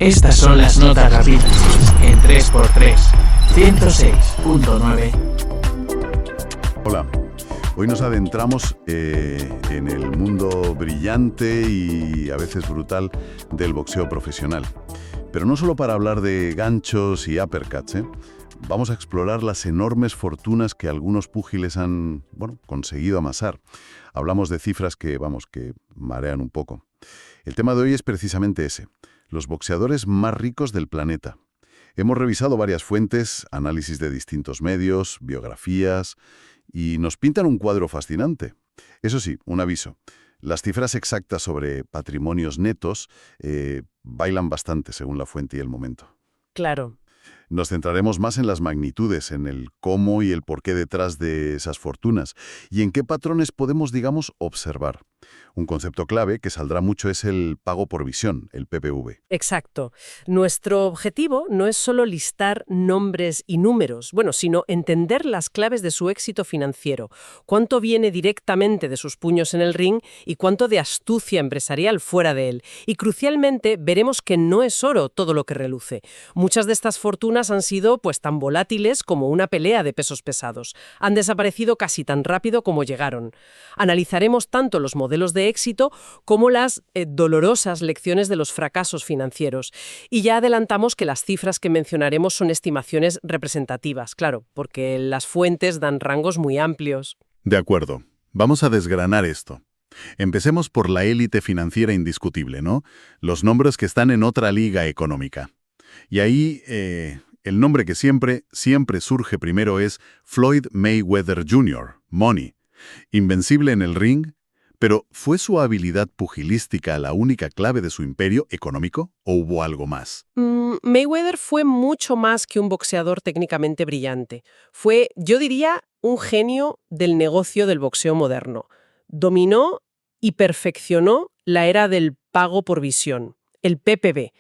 Estas son las notas rápidas en 3x3, 106.9. Hola, hoy nos adentramos en el mundo brillante y a veces brutal del boxeo profesional. Pero no solo para hablar de ganchos y uppercuts, ¿eh? Vamos a explorar las enormes fortunas que algunos púgiles han, conseguido amasar. Hablamos de cifras que marean un poco. El tema de hoy es precisamente ese: los boxeadores más ricos del planeta. Hemos revisado varias fuentes, análisis de distintos medios, biografías, y nos pintan un cuadro fascinante. Eso sí, un aviso: las cifras exactas sobre patrimonios netos bailan bastante según la fuente y el momento. Claro. Nos centraremos más en las magnitudes, en el cómo y el porqué detrás de esas fortunas, y en qué patrones podemos, observar. Un concepto clave que saldrá mucho es el pago por visión, el PPV. Exacto. Nuestro objetivo no es solo listar nombres y números, sino entender las claves de su éxito financiero, cuánto viene directamente de sus puños en el ring y cuánto de astucia empresarial fuera de él. Y crucialmente veremos que no es oro todo lo que reluce. Muchas de estas fortunas han sido tan volátiles como una pelea de pesos pesados. Han desaparecido casi tan rápido como llegaron. Analizaremos tanto los modelos de éxito como las dolorosas lecciones de los fracasos financieros. Y ya adelantamos que las cifras que mencionaremos son estimaciones representativas, claro, porque las fuentes dan rangos muy amplios. De acuerdo. Vamos a desgranar esto. Empecemos por la élite financiera indiscutible, ¿no? Los nombres que están en otra liga económica. Y ahí, el nombre que siempre surge primero es Floyd Mayweather Jr., Money. Invencible en el ring, pero ¿fue su habilidad pugilística la única clave de su imperio económico o hubo algo más? Mayweather fue mucho más que un boxeador técnicamente brillante. Fue, yo diría, un genio del negocio del boxeo moderno. Dominó y perfeccionó la era del pago por visión, el PPV.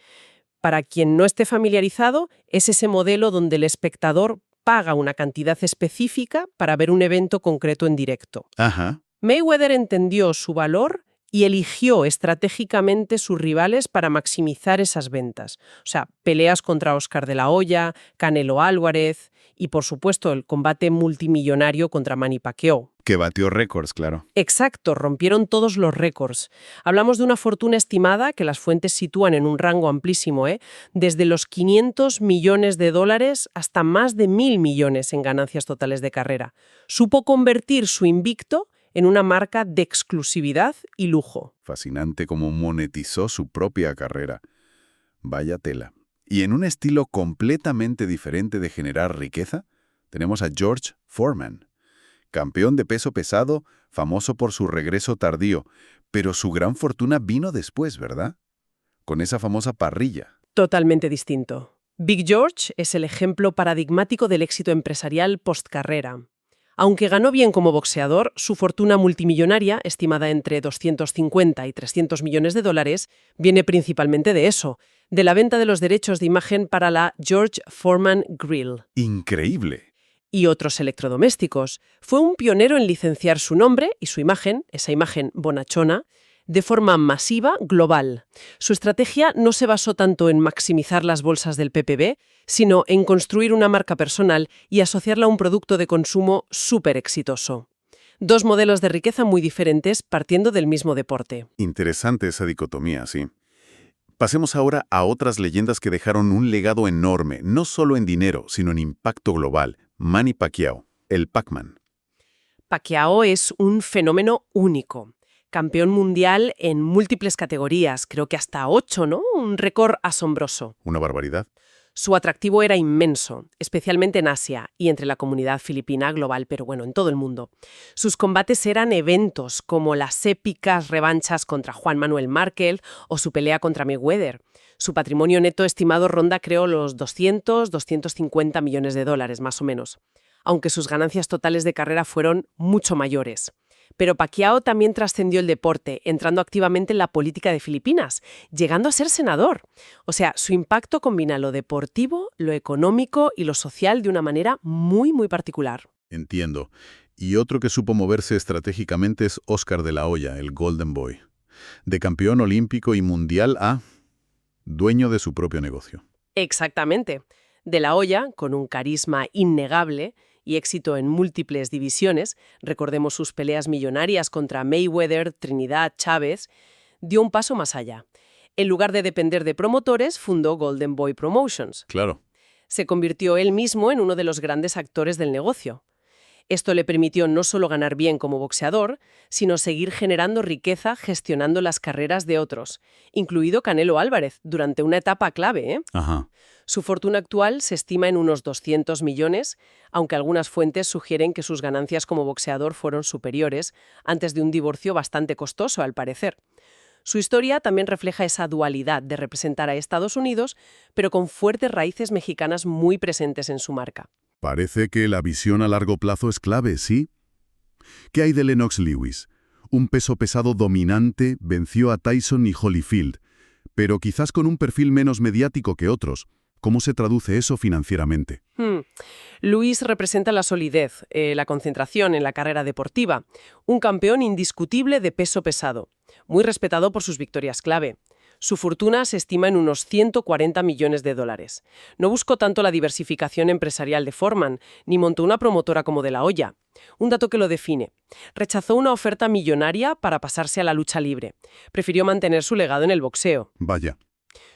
Para quien no esté familiarizado, es ese modelo donde el espectador paga una cantidad específica para ver un evento concreto en directo. Ajá. Mayweather entendió su valor y eligió estratégicamente sus rivales para maximizar esas ventas. O sea, peleas contra Oscar de la Hoya, Canelo Álvarez y, por supuesto, el combate multimillonario contra Manny Pacquiao. Que batió récords, claro. Exacto, rompieron todos los récords. Hablamos de una fortuna estimada que las fuentes sitúan en un rango amplísimo, desde los 500 millones de dólares hasta más de 1.000 millones en ganancias totales de carrera. Supo convertir su invicto en una marca de exclusividad y lujo. Fascinante cómo monetizó su propia carrera. Vaya tela. Y en un estilo completamente diferente de generar riqueza, tenemos a George Foreman. Campeón de peso pesado, famoso por su regreso tardío, pero su gran fortuna vino después, ¿verdad? Con esa famosa parrilla. Totalmente distinto. Big George es el ejemplo paradigmático del éxito empresarial postcarrera. Aunque ganó bien como boxeador, su fortuna multimillonaria, estimada entre 250 y 300 millones de dólares, viene principalmente de eso, de la venta de los derechos de imagen para la George Foreman Grill. ¡Increíble! Y otros electrodomésticos. Fue un pionero en licenciar su nombre y su imagen, esa imagen bonachona, de forma masiva, global. Su estrategia no se basó tanto en maximizar las bolsas del PPV, sino en construir una marca personal y asociarla a un producto de consumo súper exitoso. Dos modelos de riqueza muy diferentes partiendo del mismo deporte. Interesante esa dicotomía, sí. Pasemos ahora a otras leyendas que dejaron un legado enorme, no solo en dinero, sino en impacto global. Manny Pacquiao, el Pac-Man. Pacquiao es un fenómeno único. Campeón mundial en múltiples categorías, creo que hasta 8, ¿no? Un récord asombroso. Una barbaridad. Su atractivo era inmenso, especialmente en Asia y entre la comunidad filipina global, pero en todo el mundo. Sus combates eran eventos como las épicas revanchas contra Juan Manuel Márquez o su pelea contra Mayweather. Su patrimonio neto estimado ronda, creo, los 250 millones de dólares, más o menos, aunque sus ganancias totales de carrera fueron mucho mayores. Pero Pacquiao también trascendió el deporte, entrando activamente en la política de Filipinas, llegando a ser senador. O sea, su impacto combina lo deportivo, lo económico y lo social de una manera muy, muy particular. Entiendo. Y otro que supo moverse estratégicamente es Oscar de la Hoya, el Golden Boy. De campeón olímpico y mundial a dueño de su propio negocio. Exactamente. De la Hoya, con un carisma innegable y éxito en múltiples divisiones, recordemos sus peleas millonarias contra Mayweather, Trinidad, Chávez, dio un paso más allá. En lugar de depender de promotores, fundó Golden Boy Promotions. Claro. Se convirtió él mismo en uno de los grandes actores del negocio. Esto le permitió no solo ganar bien como boxeador, sino seguir generando riqueza gestionando las carreras de otros, incluido Canelo Álvarez, durante una etapa clave, ¿eh? Ajá. Su fortuna actual se estima en unos 200 millones, aunque algunas fuentes sugieren que sus ganancias como boxeador fueron superiores, antes de un divorcio bastante costoso, al parecer. Su historia también refleja esa dualidad de representar a Estados Unidos, pero con fuertes raíces mexicanas muy presentes en su marca. Parece que la visión a largo plazo es clave, ¿sí? ¿Qué hay de Lennox Lewis? Un peso pesado dominante, venció a Tyson y Holyfield, pero quizás con un perfil menos mediático que otros. ¿Cómo se traduce eso financieramente? Luis representa la solidez, la concentración en la carrera deportiva, un campeón indiscutible de peso pesado, muy respetado por sus victorias clave. Su fortuna se estima en unos 140 millones de dólares. No buscó tanto la diversificación empresarial de Foreman, ni montó una promotora como De La Hoya. Un dato que lo define. Rechazó una oferta millonaria para pasarse a la lucha libre. Prefirió mantener su legado en el boxeo. Vaya.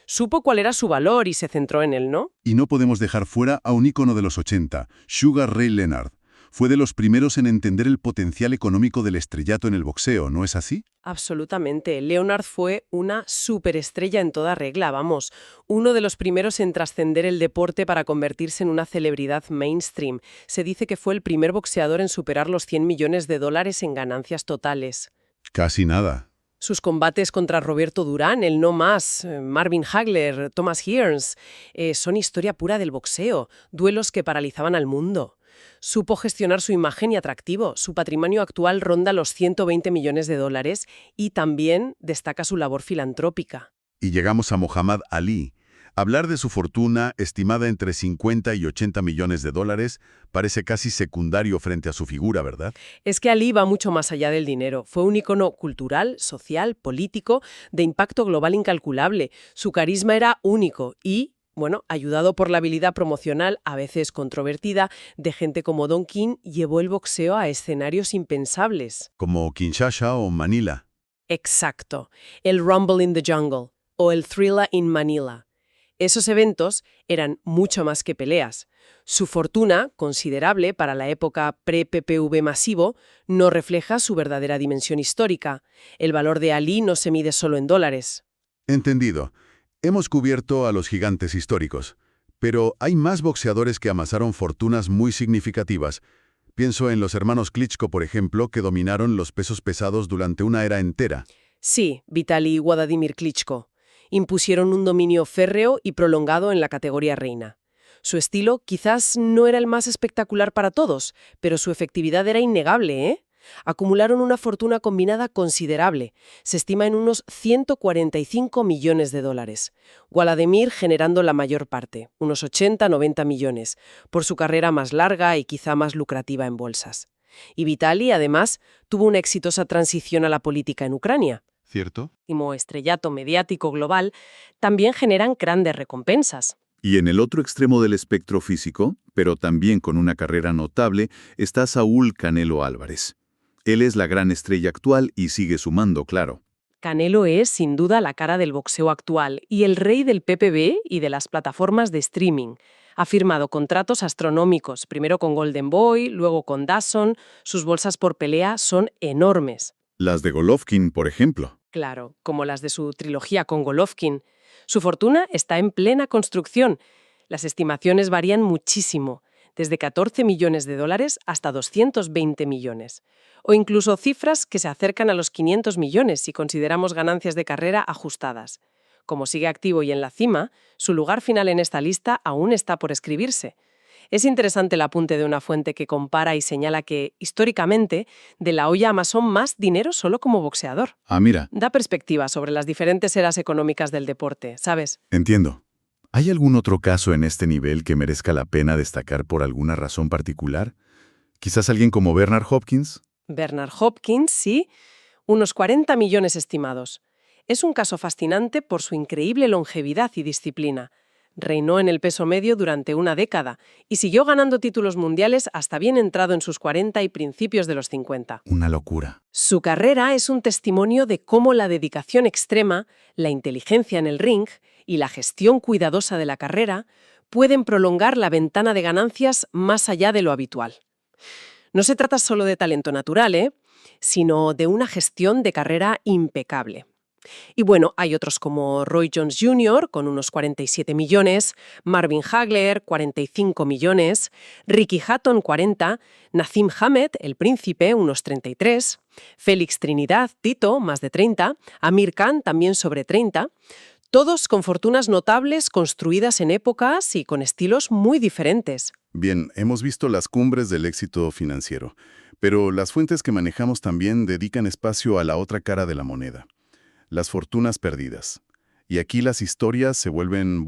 Supo cuál era su valor y se centró en él, ¿no? Y no podemos dejar fuera a un ícono de los 80, Sugar Ray Leonard. Fue de los primeros en entender el potencial económico del estrellato en el boxeo, ¿no es así? Absolutamente. Leonard fue una superestrella en toda regla, vamos. Uno de los primeros en trascender el deporte para convertirse en una celebridad mainstream. Se dice que fue el primer boxeador en superar los 100 millones de dólares en ganancias totales. Casi nada. Sus combates contra Roberto Durán, el No Más, Marvin Hagler, Thomas Hearns, son historia pura del boxeo, duelos que paralizaban al mundo. Supo gestionar su imagen y atractivo. Su patrimonio actual ronda los 120 millones de dólares y también destaca su labor filantrópica. Y llegamos a Muhammad Ali. Hablar de su fortuna, estimada entre 50 y 80 millones de dólares, parece casi secundario frente a su figura, ¿verdad? Es que Ali va mucho más allá del dinero. Fue un ícono cultural, social, político, de impacto global incalculable. Su carisma era único y, bueno, ayudado por la habilidad promocional, a veces controvertida, de gente como Don King, llevó el boxeo a escenarios impensables. Como Kinshasa o Manila. Exacto. El Rumble in the Jungle o el Thrilla in Manila. Esos eventos eran mucho más que peleas. Su fortuna, considerable para la época pre-PPV masivo, no refleja su verdadera dimensión histórica. El valor de Ali no se mide solo en dólares. Entendido. Hemos cubierto a los gigantes históricos, pero hay más boxeadores que amasaron fortunas muy significativas. Pienso en los hermanos Klitschko, por ejemplo, que dominaron los pesos pesados durante una era entera. Sí, Vitali y Wladimir Klitschko. Impusieron un dominio férreo y prolongado en la categoría reina. Su estilo quizás no era el más espectacular para todos, pero su efectividad era innegable, ¿eh? Acumularon una fortuna combinada considerable. Se estima en unos 145 millones de dólares. Wladimir generando la mayor parte, unos 80-90 millones, por su carrera más larga y quizá más lucrativa en bolsas. Y Vitali, además, tuvo una exitosa transición a la política en Ucrania. ¿Cierto? Como estrellato mediático global, también generan grandes recompensas. Y en el otro extremo del espectro físico, pero también con una carrera notable, está Saúl Canelo Álvarez. Él es la gran estrella actual y sigue sumando, claro. Canelo es, sin duda, la cara del boxeo actual y el rey del PPV y de las plataformas de streaming. Ha firmado contratos astronómicos, primero con Golden Boy, luego con DAZN. Sus bolsas por pelea son enormes. Las de Golovkin, por ejemplo. Claro, como las de su trilogía con Golovkin. Su fortuna está en plena construcción. Las estimaciones varían muchísimo, desde 14 millones de dólares hasta 220 millones. O incluso cifras que se acercan a los 500 millones si consideramos ganancias de carrera ajustadas. Como sigue activo y en la cima, su lugar final en esta lista aún está por escribirse. Es interesante el apunte de una fuente que compara y señala que, históricamente, De La Hoya amasó más dinero solo como boxeador. Ah, mira. Da perspectiva sobre las diferentes eras económicas del deporte, ¿sabes? Entiendo. ¿Hay algún otro caso en este nivel que merezca la pena destacar por alguna razón particular? ¿Quizás alguien como Bernard Hopkins? Bernard Hopkins, sí. Unos 40 millones estimados. Es un caso fascinante por su increíble longevidad y disciplina. Reinó en el peso medio durante una década y siguió ganando títulos mundiales hasta bien entrado en sus 40 y principios de los 50. Una locura. Su carrera es un testimonio de cómo la dedicación extrema, la inteligencia en el ring y la gestión cuidadosa de la carrera pueden prolongar la ventana de ganancias más allá de lo habitual. No se trata solo de talento natural, sino de una gestión de carrera impecable. Y bueno, hay otros como Roy Jones Jr., con unos 47 millones, Marvin Hagler, 45 millones, Ricky Hatton, 40, Nassim Hamed, el príncipe, unos 33, Félix Trinidad, Tito, más de 30, Amir Khan, también sobre 30, todos con fortunas notables construidas en épocas y con estilos muy diferentes. Bien, hemos visto las cumbres del éxito financiero, pero las fuentes que manejamos también dedican espacio a la otra cara de la moneda. Las fortunas perdidas. Y aquí las historias se vuelven,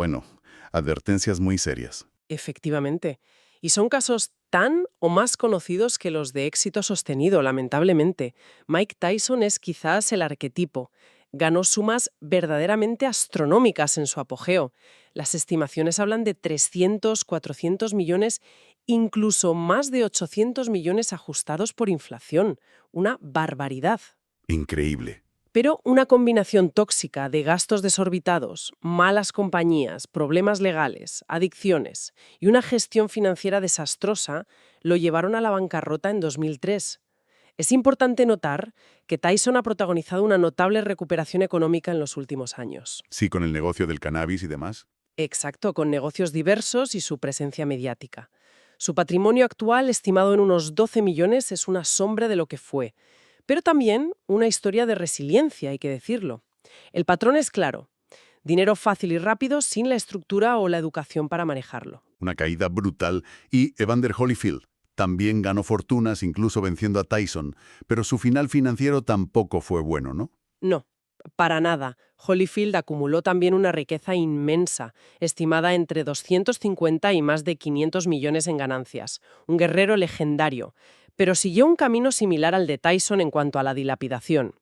advertencias muy serias. Efectivamente. Y son casos tan o más conocidos que los de éxito sostenido, lamentablemente. Mike Tyson es quizás el arquetipo. Ganó sumas verdaderamente astronómicas en su apogeo. Las estimaciones hablan de 300, 400 millones, incluso más de 800 millones ajustados por inflación. Una barbaridad. Increíble. Pero una combinación tóxica de gastos desorbitados, malas compañías, problemas legales, adicciones y una gestión financiera desastrosa lo llevaron a la bancarrota en 2003. Es importante notar que Tyson ha protagonizado una notable recuperación económica en los últimos años. Sí, con el negocio del cannabis y demás. Exacto, con negocios diversos y su presencia mediática. Su patrimonio actual, estimado en unos 12 millones, es una sombra de lo que fue. Pero también una historia de resiliencia, hay que decirlo. El patrón es claro. Dinero fácil y rápido sin la estructura o la educación para manejarlo. Una caída brutal. Y Evander Holyfield también ganó fortunas, incluso venciendo a Tyson, pero su final financiero tampoco fue bueno, ¿no? No, para nada. Holyfield acumuló también una riqueza inmensa, estimada entre 250 y más de 500 millones en ganancias. Un guerrero legendario. Pero siguió un camino similar al de Tyson en cuanto a la dilapidación.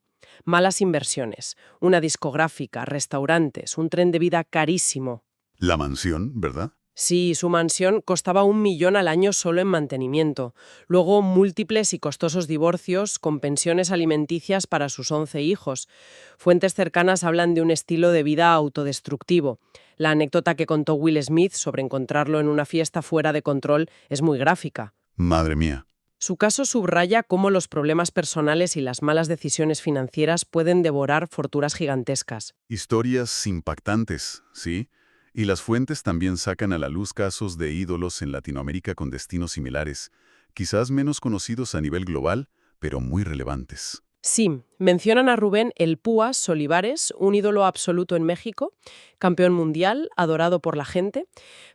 Malas inversiones, una discográfica, restaurantes, un tren de vida carísimo. La mansión, ¿verdad? Sí, su mansión costaba 1 millón al año solo en mantenimiento. Luego múltiples y costosos divorcios con pensiones alimenticias para sus 11 hijos. Fuentes cercanas hablan de un estilo de vida autodestructivo. La anécdota que contó Will Smith sobre encontrarlo en una fiesta fuera de control es muy gráfica. Madre mía. Su caso subraya cómo los problemas personales y las malas decisiones financieras pueden devorar fortunas gigantescas. Historias impactantes, ¿sí? Y las fuentes también sacan a la luz casos de ídolos en Latinoamérica con destinos similares, quizás menos conocidos a nivel global, pero muy relevantes. Sí, mencionan a Rubén El Púas Olivares, un ídolo absoluto en México, campeón mundial, adorado por la gente.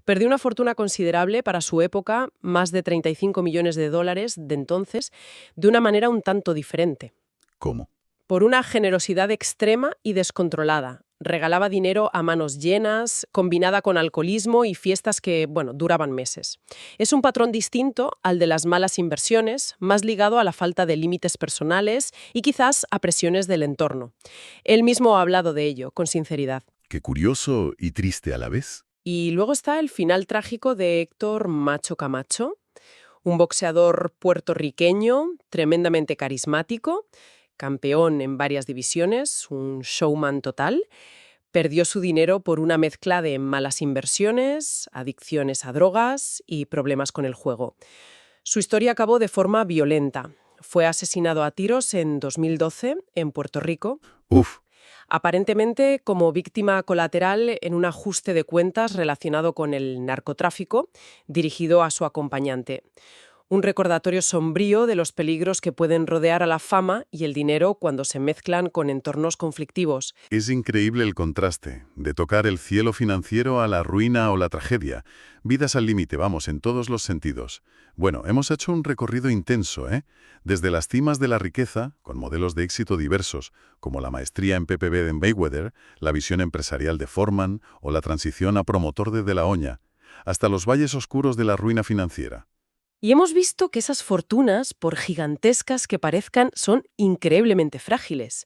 Perdió una fortuna considerable para su época, más de 35 millones de dólares de entonces, de una manera un tanto diferente. ¿Cómo? Por una generosidad extrema y descontrolada. Regalaba dinero a manos llenas, combinada con alcoholismo y fiestas que, duraban meses. Es un patrón distinto al de las malas inversiones, más ligado a la falta de límites personales y quizás a presiones del entorno. Él mismo ha hablado de ello, con sinceridad. Qué curioso y triste a la vez. Y luego está el final trágico de Héctor Macho Camacho, un boxeador puertorriqueño tremendamente carismático, campeón en varias divisiones, un showman total. Perdió su dinero por una mezcla de malas inversiones, adicciones a drogas y problemas con el juego. Su historia acabó de forma violenta. Fue asesinado a tiros en 2012 en Puerto Rico. Uf. Aparentemente como víctima colateral en un ajuste de cuentas relacionado con el narcotráfico dirigido a su acompañante. Un recordatorio sombrío de los peligros que pueden rodear a la fama y el dinero cuando se mezclan con entornos conflictivos. Es increíble el contraste, de tocar el cielo financiero a la ruina o la tragedia. Vidas al límite, en todos los sentidos. Bueno, hemos hecho un recorrido intenso, ¿eh? Desde las cimas de la riqueza, con modelos de éxito diversos, como la maestría en PPB de Mayweather, la visión empresarial de Foreman o la transición a promotor de la Oña, hasta los valles oscuros de la ruina financiera. Y hemos visto que esas fortunas, por gigantescas que parezcan, son increíblemente frágiles.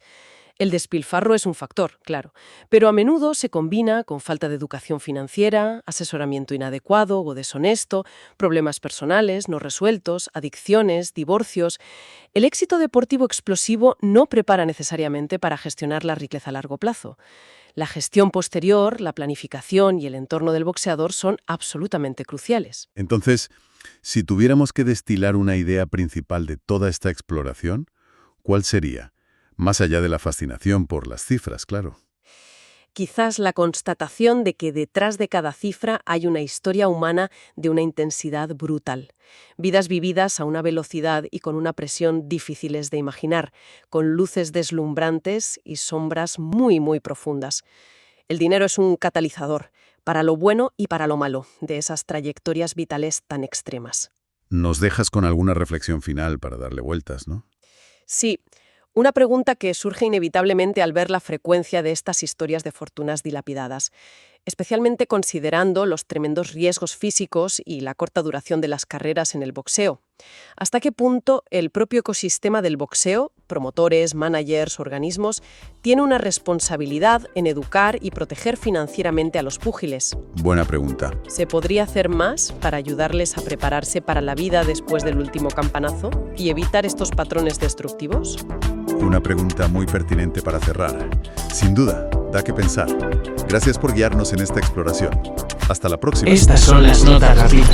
El despilfarro es un factor, claro, pero a menudo se combina con falta de educación financiera, asesoramiento inadecuado o deshonesto, problemas personales no resueltos, adicciones, divorcios. El éxito deportivo explosivo no prepara necesariamente para gestionar la riqueza a largo plazo. La gestión posterior, la planificación y el entorno del boxeador son absolutamente cruciales. Entonces, si tuviéramos que destilar una idea principal de toda esta exploración, ¿cuál sería? Más allá de la fascinación por las cifras, claro. Quizás la constatación de que detrás de cada cifra hay una historia humana de una intensidad brutal. Vidas vividas a una velocidad y con una presión difíciles de imaginar, con luces deslumbrantes y sombras muy, muy profundas. El dinero es un catalizador, para lo bueno y para lo malo, de esas trayectorias vitales tan extremas. Nos dejas con alguna reflexión final para darle vueltas, ¿no? Sí. Una pregunta que surge inevitablemente al ver la frecuencia de estas historias de fortunas dilapidadas, especialmente considerando los tremendos riesgos físicos y la corta duración de las carreras en el boxeo. ¿Hasta qué punto el propio ecosistema del boxeo, promotores, managers, organismos, tiene una responsabilidad en educar y proteger financieramente a los púgiles? Buena pregunta. ¿Se podría hacer más para ayudarles a prepararse para la vida después del último campanazo y evitar estos patrones destructivos? Una pregunta muy pertinente para cerrar. Sin duda, da que pensar. Gracias por guiarnos en esta exploración. Hasta la próxima. Estas son las notas rápidas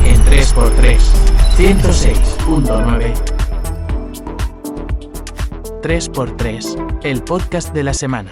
en 3x3, 106.9. 3x3, el podcast de la semana.